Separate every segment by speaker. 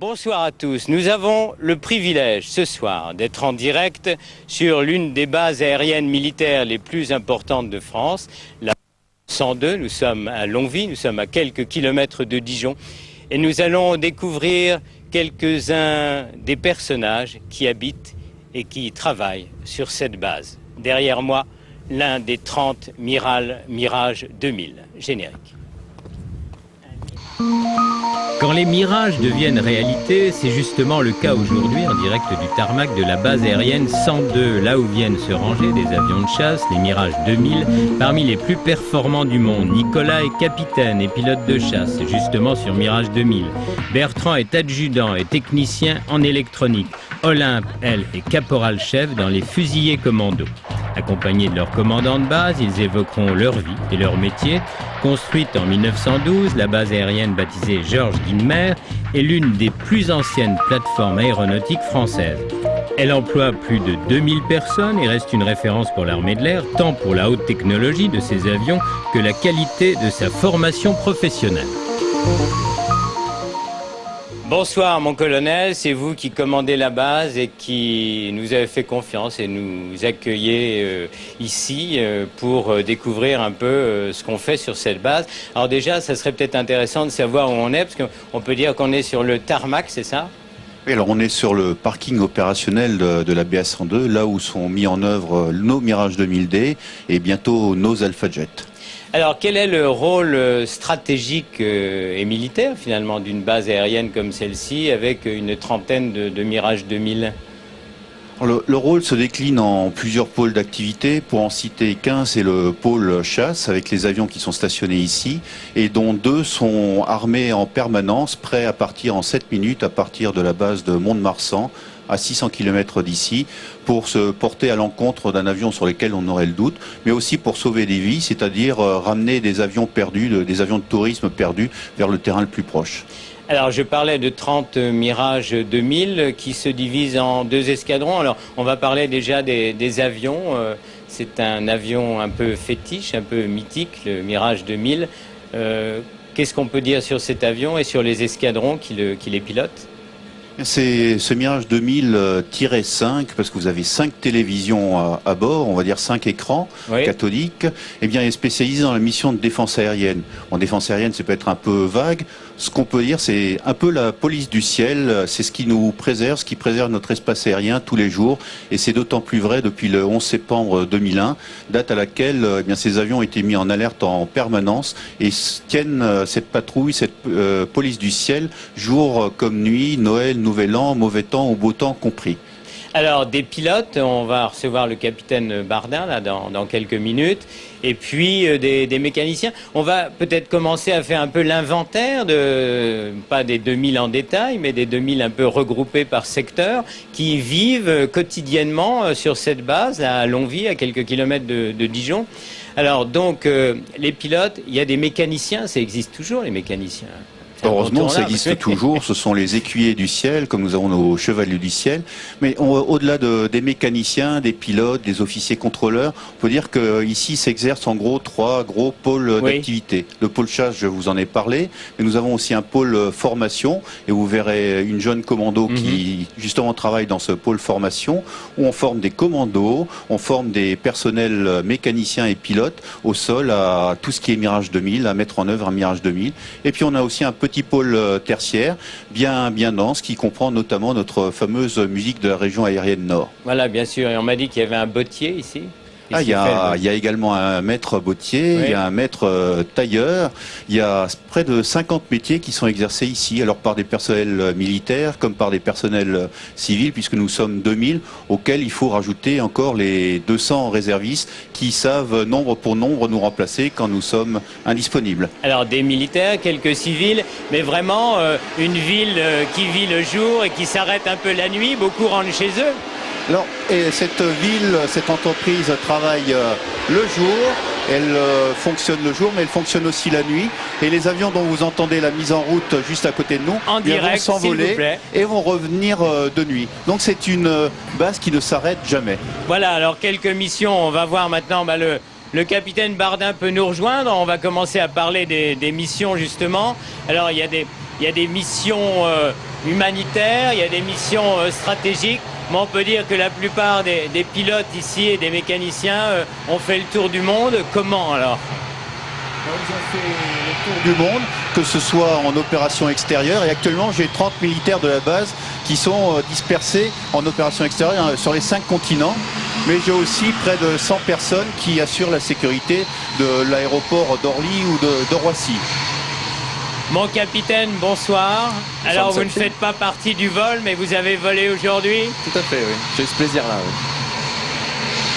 Speaker 1: Bonsoir à tous. Nous avons le privilège ce soir d'être en direct sur l'une des bases aériennes militaires les plus importantes de France, la 102. Nous sommes à Longwy, nous sommes à quelques kilomètres de Dijon et nous allons découvrir quelques-uns des personnages qui habitent et qui travaillent sur cette base. Derrière moi, l'un des 30 Mirage 2000. Générique. Quand les mirages deviennent réalité, c'est justement le cas aujourd'hui en direct du tarmac de la base aérienne 102, là où viennent se ranger des avions de chasse, les Mirage 2000, parmi les plus performants du monde. Nicolas est capitaine et pilote de chasse, justement sur Mirage 2000. Bertrand est adjudant et technicien en électronique. Olympe, elle, est caporal-chef dans les fusiliers commandos. Accompagnés de leur commandant de base, ils évoqueront leur vie et leur métier. Construite en 1912, la base aérienne baptisée Georges Guynemer est l'une des plus anciennes plateformes aéronautiques françaises. Elle emploie plus de 2000 personnes et reste une référence pour l'armée de l'air, tant pour la haute technologie de ses avions que la qualité de sa formation professionnelle. Bonsoir mon colonel, c'est vous qui commandez la base et qui nous avez fait confiance et nous accueillez ici pour découvrir un peu ce qu'on fait sur cette base. Alors déjà, ça serait peut-être intéressant de savoir où on est, parce qu'on peut dire qu'on est sur le tarmac, c'est ça ?
Speaker 2: Oui, alors on est sur le parking opérationnel de la BA-102, là où sont mis en œuvre nos Mirage 2000D et bientôt nos Alpha Jet.
Speaker 1: Alors, quel est le rôle stratégique et militaire, finalement, d'une base aérienne comme celle-ci, avec une trentaine de Mirage 2000 ?
Speaker 2: Le rôle se décline en plusieurs pôles d'activité. Pour en citer qu'un, c'est le pôle chasse, avec les avions qui sont stationnés ici, et dont 2 sont armés en permanence, prêts à partir en 7 minutes, à partir de la base de Mont-de-Marsan, à 600 km d'ici, pour se porter à l'encontre d'un avion sur lequel on aurait le doute, mais aussi pour sauver des vies, c'est-à-dire ramener des avions perdus, des avions de tourisme perdus vers le terrain le plus proche.
Speaker 1: Alors, je parlais de 30 Mirage 2000 qui se divisent en 2 escadrons. Alors, on va parler déjà des avions. C'est un avion un peu fétiche, un peu mythique, le Mirage 2000. Qu'est-ce qu'on peut dire sur cet avion et sur les escadrons qui les pilotent ?
Speaker 2: C'est ce Mirage 2000-5, parce que vous avez 5 télévisions à bord, on va dire 5 écrans cathodiques, et bien, il est spécialisé dans la mission de défense aérienne. En défense aérienne, ça peut être un peu vague. Ce qu'on peut dire, c'est un peu la police du ciel, c'est ce qui nous préserve, ce qui préserve notre espace aérien tous les jours, et c'est d'autant plus vrai depuis le 11 septembre 2001, date à laquelle eh bien, ces avions ont été mis en alerte en permanence et tiennent cette patrouille, cette police du ciel, jour comme nuit, Noël, Nouvel An, mauvais temps ou beau temps compris.
Speaker 1: Alors, des pilotes, on va recevoir le capitaine Bardin là, dans quelques minutes, et puis des mécaniciens. On va peut-être commencer à faire un peu l'inventaire, pas des 2000 en détail, mais des 2000 un peu regroupés par secteur, qui vivent quotidiennement sur cette base, à Longwy, à quelques kilomètres de Dijon. Alors, donc, les pilotes, il y a des mécaniciens, ça existe toujours, les mécaniciens.
Speaker 2: Heureusement, ça existe toujours. Ce sont les écuyers du ciel, comme nous avons nos chevaliers du ciel. Mais au-delà des mécaniciens, des pilotes, des officiers contrôleurs, on peut dire qu'ici s'exercent en gros 3 gros pôles d'activité. Le pôle chasse, je vous en ai parlé, mais nous avons aussi un pôle formation, et vous verrez une jeune commando qui justement travaille dans ce pôle formation, où on forme des commandos, on forme des personnels mécaniciens et pilotes au sol à tout ce qui est Mirage 2000, à mettre en œuvre un Mirage 2000. Et puis on a aussi un petit pôle tertiaire, bien dense, qui comprend notamment notre fameuse musique de la région aérienne Nord.
Speaker 1: Voilà, bien sûr. Et on m'a dit qu'il y avait un bottier ici.
Speaker 2: Il y a également un maître bottier, il y a un maître tailleur, il y a près de 50 métiers qui sont exercés ici, alors par des personnels militaires comme par des personnels civils, puisque nous sommes 2000, auxquels il faut rajouter encore les 200 réservistes qui savent nombre pour nombre nous remplacer quand nous sommes indisponibles.
Speaker 1: Alors des militaires, quelques civils, mais vraiment une ville qui vit le jour et qui s'arrête un peu la nuit, beaucoup rentrent chez eux.
Speaker 2: Alors, cette ville, cette entreprise travaille le jour, elle fonctionne le jour, mais elle fonctionne aussi la nuit. Et les avions dont vous entendez la mise en route juste à côté de nous
Speaker 1: en direct,
Speaker 2: vont s'envoler et vont revenir de nuit. Donc c'est une base qui ne s'arrête jamais.
Speaker 1: Voilà, alors quelques missions. On va voir maintenant le capitaine Bardin peut nous rejoindre. On va commencer à parler des missions justement. Alors il y a il y a des missions humanitaires, il y a des missions stratégiques. Mais on peut dire que la plupart des pilotes ici et des mécaniciens ont fait le tour du monde. Comment alors ?
Speaker 2: Ils ont fait le tour du monde, que ce soit en opération extérieure. Et actuellement, j'ai 30 militaires de la base qui sont dispersés en opération extérieure sur les 5 continents. Mais j'ai aussi près de 100 personnes qui assurent la sécurité de l'aéroport d'Orly ou de Roissy.
Speaker 1: Mon capitaine, bonsoir. Alors vous ne faites pas partie du vol, mais vous avez volé aujourd'hui ?
Speaker 3: Tout à fait, oui. J'ai eu ce plaisir-là, oui.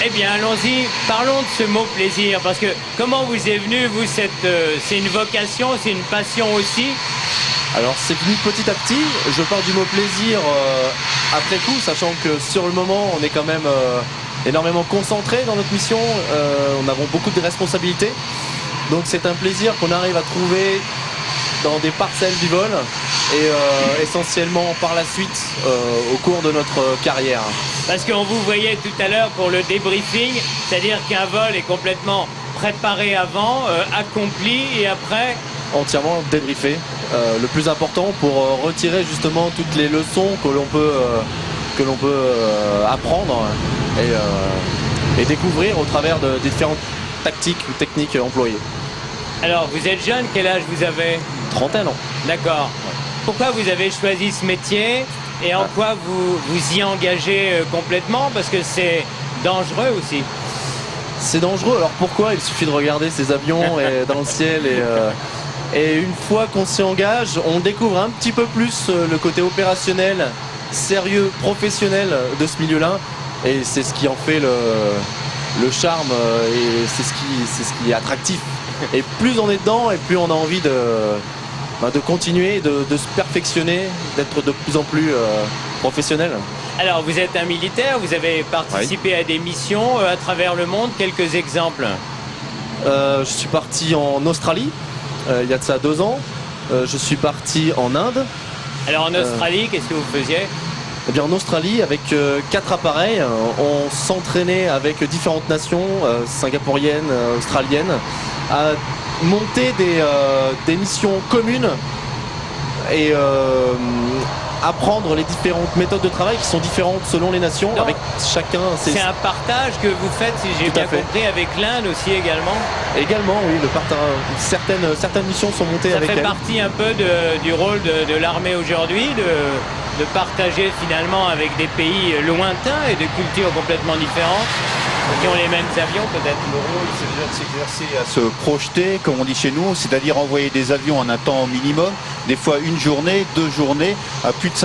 Speaker 1: Eh bien, allons-y. Parlons de ce mot plaisir, parce que comment vous est venu, vous, c'est une vocation, c'est une passion aussi ?
Speaker 3: Alors, c'est venu petit à petit. Je parle du mot plaisir après coup, sachant que sur le moment, on est quand même énormément concentré dans notre mission. On a beaucoup de responsabilités. Donc, c'est un plaisir qu'on arrive à trouver dans des parcelles du vol et essentiellement par la suite au cours de notre carrière.
Speaker 1: Parce qu'on vous voyait tout à l'heure pour le débriefing, c'est-à-dire qu'un vol est complètement préparé avant, accompli et après
Speaker 3: entièrement débriefé. Le plus important pour retirer justement toutes les leçons que l'on peut apprendre et découvrir au travers de différentes tactiques ou techniques employées.
Speaker 1: Alors, vous êtes jeune, quel âge vous avez ?
Speaker 3: 31 ans.
Speaker 1: D'accord. Pourquoi vous avez choisi ce métier et en quoi vous y engagez complètement ? Parce que c'est dangereux aussi.
Speaker 3: C'est dangereux, alors pourquoi ? Il suffit de regarder ces avions dans le ciel et une fois qu'on s'y engage, on découvre un petit peu plus le côté opérationnel, sérieux, professionnel de ce milieu-là et c'est ce qui en fait le charme et c'est ce qui est attractif. Et plus on est dedans et plus on a envie de continuer, de se perfectionner, d'être de plus en plus professionnel.
Speaker 1: Alors vous êtes un militaire, vous avez participé à des missions à travers le monde, quelques exemples.
Speaker 3: Je suis parti en Australie, il y a de ça 2 ans. Je suis parti en Inde.
Speaker 1: Alors en Australie, qu'est-ce que vous faisiez ?
Speaker 3: Eh bien en Australie, avec 4 appareils, on s'entraînait avec différentes nations, singapouriennes, australiennes, à monter des missions communes et apprendre les différentes méthodes de travail qui sont différentes selon les nations,
Speaker 1: non,
Speaker 3: avec chacun ses...
Speaker 1: C'est un partage que vous faites, si j'ai bien compris, avec l'Inde aussi également.
Speaker 3: Également, oui, le partage. Certaines missions sont montées avec elle.
Speaker 1: Ça fait partie un peu du rôle de l'armée aujourd'hui, de partager finalement avec des pays lointains et de cultures complètement différentes, qui ont les mêmes avions peut-être.
Speaker 2: Le rôle, c'est déjà de s'exercer à se projeter, comme on dit chez nous, c'est-à-dire envoyer des avions en un temps minimum, des fois 1 journée, 2 journées, à plus de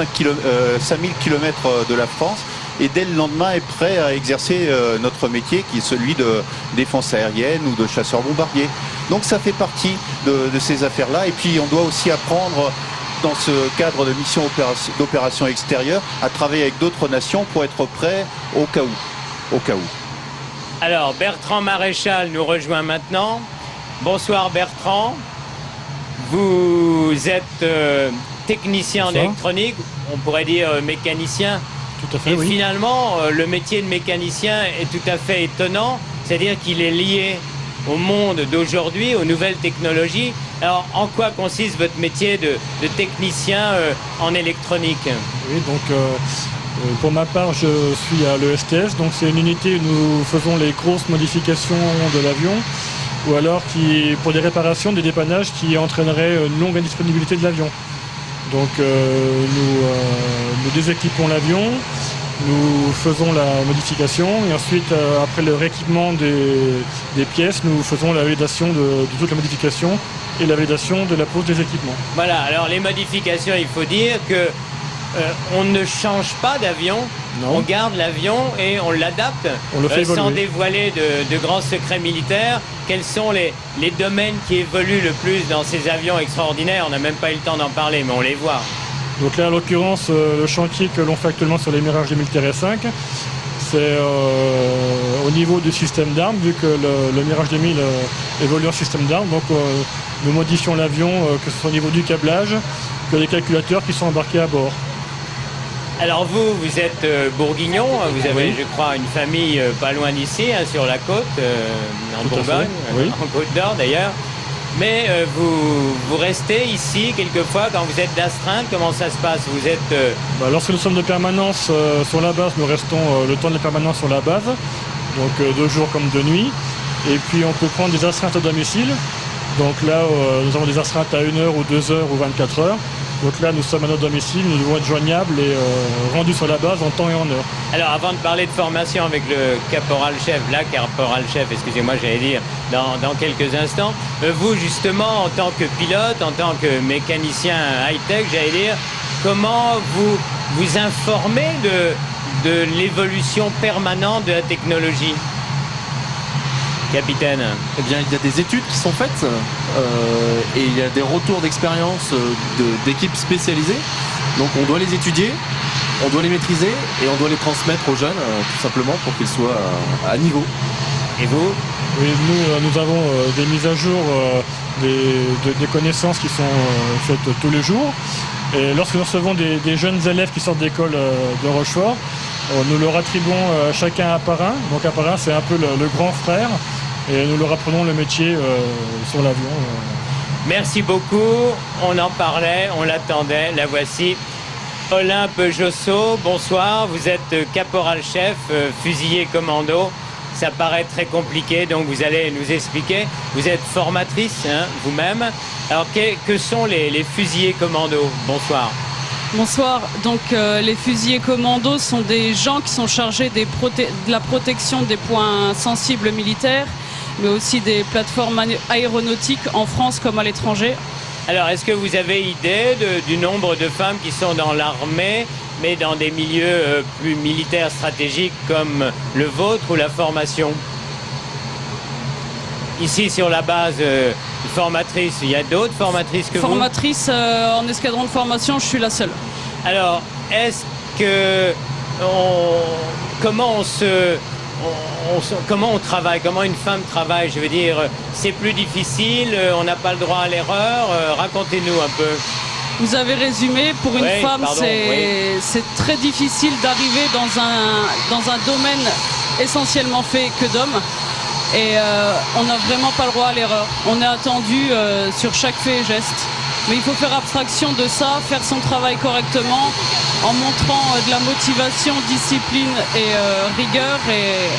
Speaker 2: 5000 km de la France. Et dès le lendemain est prêt à exercer notre métier qui est celui de défense aérienne ou de chasseur-bombardier. Donc ça fait partie de ces affaires-là. Et puis on doit aussi apprendre dans ce cadre de mission d'opération extérieure à travailler avec d'autres nations pour être prêt au cas où. Au cas où.
Speaker 1: Alors Bertrand Maréchal nous rejoint maintenant. Bonsoir Bertrand. Vous êtes technicien en électronique, on pourrait dire mécanicien.
Speaker 4: Tout à fait,
Speaker 1: et
Speaker 4: oui.
Speaker 1: finalement, le métier de mécanicien est tout à fait étonnant, c'est-à-dire qu'il est lié au monde d'aujourd'hui, aux nouvelles technologies. Alors, en quoi consiste votre métier de technicien en électronique ?
Speaker 4: Oui, donc pour ma part, je suis à l'ESTS, donc c'est une unité où nous faisons les grosses modifications de l'avion, ou alors pour des réparations, des dépannages qui entraîneraient une longue indisponibilité de l'avion. Donc nous déséquipons l'avion, nous faisons la modification et ensuite après le rééquipement des pièces, nous faisons la validation de toute la modification et la validation de la pose des équipements.
Speaker 1: Voilà, alors les modifications, il faut dire que on ne change pas d'avion, on garde l'avion et on l'adapte.
Speaker 4: On le fait évoluer.
Speaker 1: Sans dévoiler de grands secrets militaires. Quels sont les domaines qui évoluent le plus dans ces avions extraordinaires ? On n'a même pas eu le temps d'en parler, mais on les voit.
Speaker 4: Donc là, en l'occurrence, le chantier que l'on fait actuellement sur les Mirage 2000-5, c'est au niveau du système d'armes, vu que le Mirage 2000 évolue en système d'armes. Donc nous modifions l'avion, que ce soit au niveau du câblage, que les calculateurs qui sont embarqués à bord.
Speaker 1: Alors vous êtes bourguignon, vous avez, je crois, une famille pas loin d'ici, sur la côte, en Bourgogne, en Côte d'Or d'ailleurs. Mais vous restez ici quelquefois quand vous êtes d'astreinte, comment ça se passe? Vous êtes...
Speaker 4: Lorsque nous sommes de permanence sur la base, nous restons le temps de la permanence sur la base, donc de jour comme de nuit. Et puis on peut prendre des astreintes à domicile. Donc là, nous avons des astreintes à 1 heure ou 2 heures ou 24 heures. Donc là, nous sommes à notre domicile, nous devons être joignables et rendus sur la base en temps et en heure.
Speaker 1: Alors, avant de parler de formation avec le caporal-chef, excusez-moi, j'allais dire, dans quelques instants, vous, justement, en tant que pilote, en tant que mécanicien high-tech, j'allais dire, comment vous informez de l'évolution permanente de la technologie? Capitaine.
Speaker 3: Eh bien, il y a des études qui sont faites et il y a des retours d'expérience d'équipes spécialisées. Donc on doit les étudier, on doit les maîtriser et on doit les transmettre aux jeunes tout simplement pour qu'ils soient à niveau.
Speaker 1: Et vous?
Speaker 4: Oui, nous avons des mises à jour des connaissances qui sont faites tous les jours. Et lorsque nous recevons des jeunes élèves qui sortent d'école de Rochefort, nous leur attribuons chacun un parrain. Donc un parrain, c'est un peu le grand frère. Et nous leur apprenons le métier sur l'avion.
Speaker 1: Merci beaucoup. On en parlait, on l'attendait. La voici. Olympe Josso, bonsoir. Vous êtes caporal-chef, fusilier commando. Ça paraît très compliqué, donc vous allez nous expliquer. Vous êtes formatrice, vous-même. Alors, que sont les fusiliers commando? Bonsoir.
Speaker 5: Bonsoir. Donc les fusiliers commandos sont des gens qui sont chargés de la protection des points sensibles militaires, mais aussi des plateformes aéronautiques en France comme à l'étranger.
Speaker 1: Alors, est-ce que vous avez idée du nombre de femmes qui sont dans l'armée, mais dans des milieux plus militaires stratégiques comme le vôtre ou la formation? Ici, sur la base formatrice, il y a d'autres formatrices que vous?
Speaker 5: Formatrice en escadron de formation, je suis la seule.
Speaker 1: Alors, est-ce que... comment on travaille? Comment une femme travaille? Je veux dire, c'est plus difficile, on n'a pas le droit à l'erreur. Racontez-nous un peu.
Speaker 5: Vous avez résumé, pour une femme, c'est très difficile d'arriver dans un domaine essentiellement fait que d'hommes. Et on n'a vraiment pas le droit à l'erreur. On est attendu sur chaque fait et geste. Mais il faut faire abstraction de ça, faire son travail correctement, en montrant de la motivation, discipline et rigueur. Et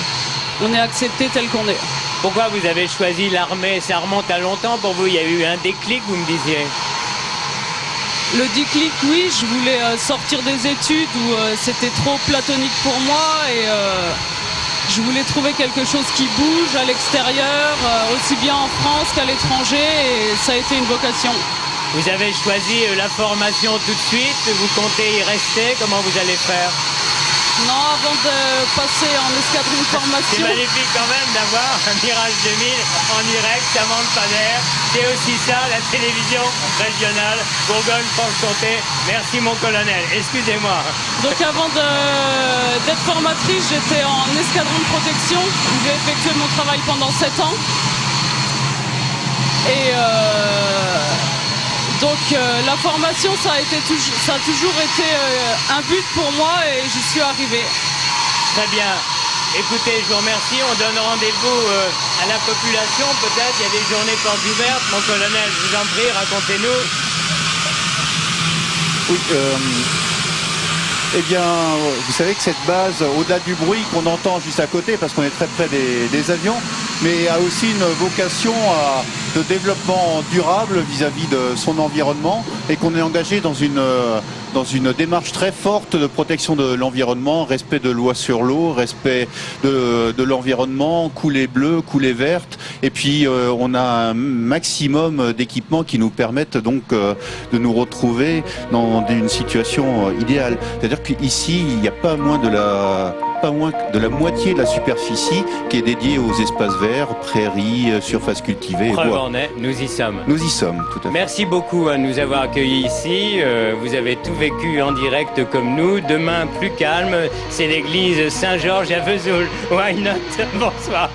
Speaker 5: on est accepté tel qu'on est.
Speaker 1: Pourquoi vous avez choisi l'armée? Ça remonte à longtemps pour vous? Il y a eu un déclic, vous me disiez?
Speaker 5: Le déclic, oui. Je voulais sortir des études où c'était trop platonique pour moi. Et je voulais trouver quelque chose qui bouge à l'extérieur, aussi bien en France qu'à l'étranger, et ça a été une vocation.
Speaker 1: Vous avez choisi la formation tout de suite, vous comptez y rester, comment vous allez faire?
Speaker 5: Non, avant de passer en escadron de formation...
Speaker 1: C'est magnifique quand même d'avoir un Mirage 2000 en direct, ça manque pas d'air. C'est aussi ça, la télévision régionale, Bourgogne-Franche-Comté. Merci mon colonel, excusez-moi.
Speaker 5: Donc avant d'être formatrice, j'étais en escadron de protection, où j'ai effectué mon travail pendant 7 ans. Et donc la formation, ça a toujours été un but pour moi et j'y suis arrivé.
Speaker 1: Très bien. Écoutez, je vous remercie. On donne rendez-vous à la population. Peut-être il y a des journées portes ouvertes. Mon colonel, je vous en prie, racontez-nous.
Speaker 2: Oui, eh bien, vous savez que cette base, au-delà du bruit qu'on entend juste à côté, parce qu'on est très près des avions, mais a aussi une vocation de développement durable vis-à-vis de son environnement, et qu'on est engagé dans une démarche très forte de protection de l'environnement, respect de loi sur l'eau, respect de l'environnement, coulée bleue, coulée verte, et puis on a un maximum d'équipements qui nous permettent donc de nous retrouver dans une situation idéale. C'est-à-dire qu'ici, il n'y a pas moins de la moitié de la superficie qui est dédiée aux espaces verts, prairies, surfaces cultivées et
Speaker 1: Preuve
Speaker 2: bois.
Speaker 1: en est, nous y sommes.
Speaker 2: Nous y sommes, tout à fait.
Speaker 1: Merci beaucoup à nous avoir accueillis ici. Vous avez tout vécu en direct comme nous. Demain, plus calme, c'est l'église Saint-Georges à Vesoul. Why not? Bonsoir.